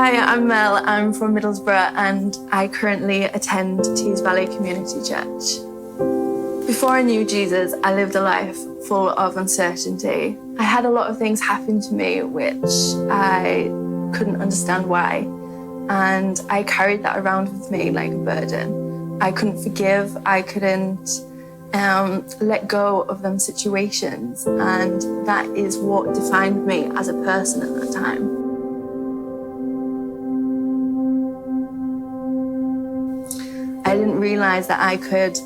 Hi, I'm Mel. I'm from Middlesbrough and I currently attend Tees Valley Community Church. Before I knew Jesus, I lived a life full of uncertainty. I had a lot of things happen to me which I couldn't understand why, and I carried that around with me like a burden. I couldn't forgive, I couldn't let go of them situations, and that is what defined me as a person at that time. I didn't realise that I could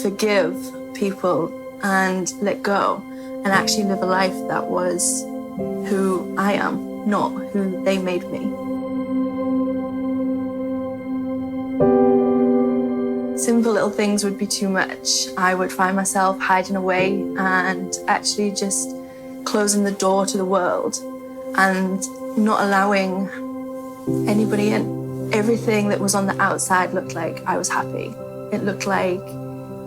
forgive people and let go and actually live a life that was who I am, not who they made me. Simple little things would be too much. I would find myself hiding away and actually just closing the door to the world and not allowing anybody in. Everything that was on the outside looked like I was happy. It looked like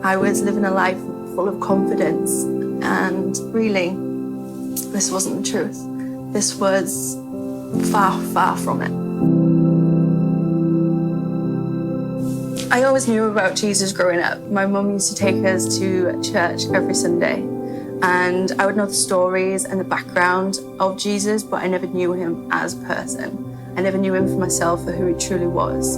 I was living a life full of confidence, and really, this wasn't the truth. This was far, far from it. I always knew about Jesus growing up. My mum used to take us to church every Sunday, and I would know the stories and the background of Jesus, but I never knew him as a person. I never knew him for myself for who he truly was.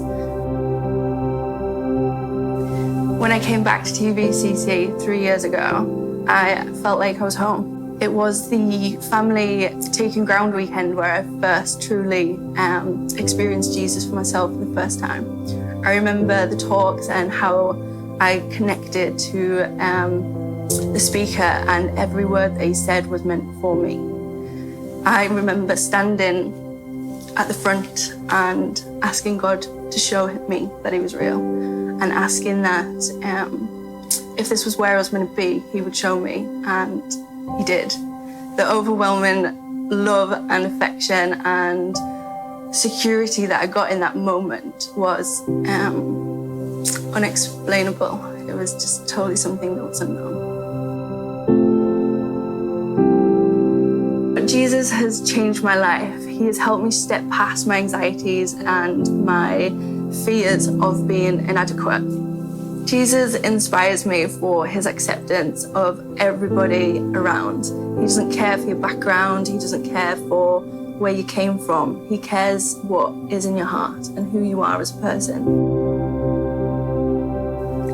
When I came back to TVC 3 years ago, I felt like I was home. It was the family taking ground weekend where I first truly experienced Jesus for myself for the first time. I remember the talks and how I connected to the speaker, and every word that he said was meant for me. I remember standing at the front and asking God to show me that he was real, and asking that if this was where I was meant to be, he would show me, and he did. The overwhelming love and affection and security that I got in that moment was unexplainable. It was just totally something that was unknown. Jesus has changed my life. He has helped me step past my anxieties and my fears of being inadequate. Jesus inspires me for his acceptance of everybody around. He doesn't care for your background. He doesn't care for where you came from. He cares what is in your heart and who you are as a person.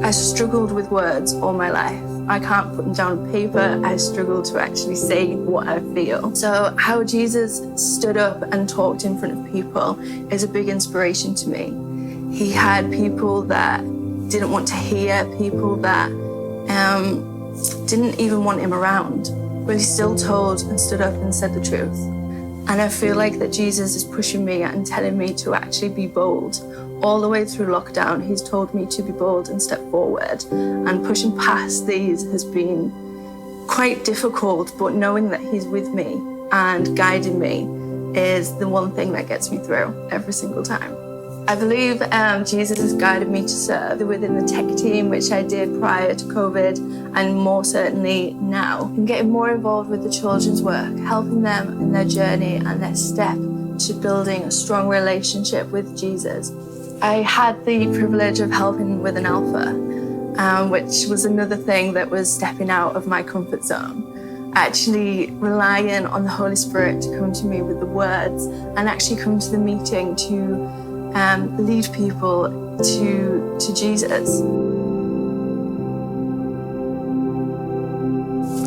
I struggled with words all my life. I can't put them down on paper. I struggle to actually say what I feel. So how Jesus stood up and talked in front of people is a big inspiration to me. He had people that didn't want to hear, people that didn't even want him around, but he still told and stood up and said the truth. And I feel like that Jesus is pushing me and telling me to actually be bold. All the way through lockdown, he's told me to be bold and step forward. And pushing past these has been quite difficult, but knowing that he's with me and guiding me is the one thing that gets me through every single time. I believe Jesus has guided me to serve within the tech team, which I did prior to COVID, and more certainly now. I'm getting more involved with the children's work, helping them in their journey and their step to building a strong relationship with Jesus. I had the privilege of helping with an alpha, which was another thing that was stepping out of my comfort zone. Actually relying on the Holy Spirit to come to me with the words and actually come to the meeting to lead people to Jesus.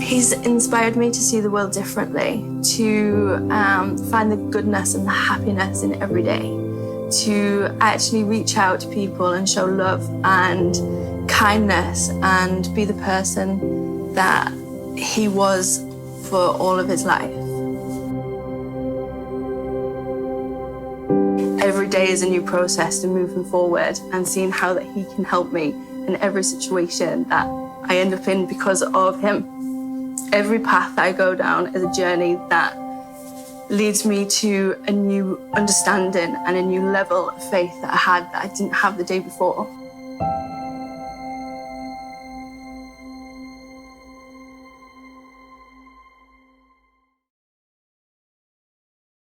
He's inspired me to see the world differently, to find the goodness and the happiness in every day, to actually reach out to people and show love and kindness and be the person that he was for all of his life. Every day is a new process to moving forward and seeing how that he can help me in every situation that I end up in because of him. Every path that I go down is a journey that leads me to a new understanding and a new level of faith that I had that I didn't have the day before.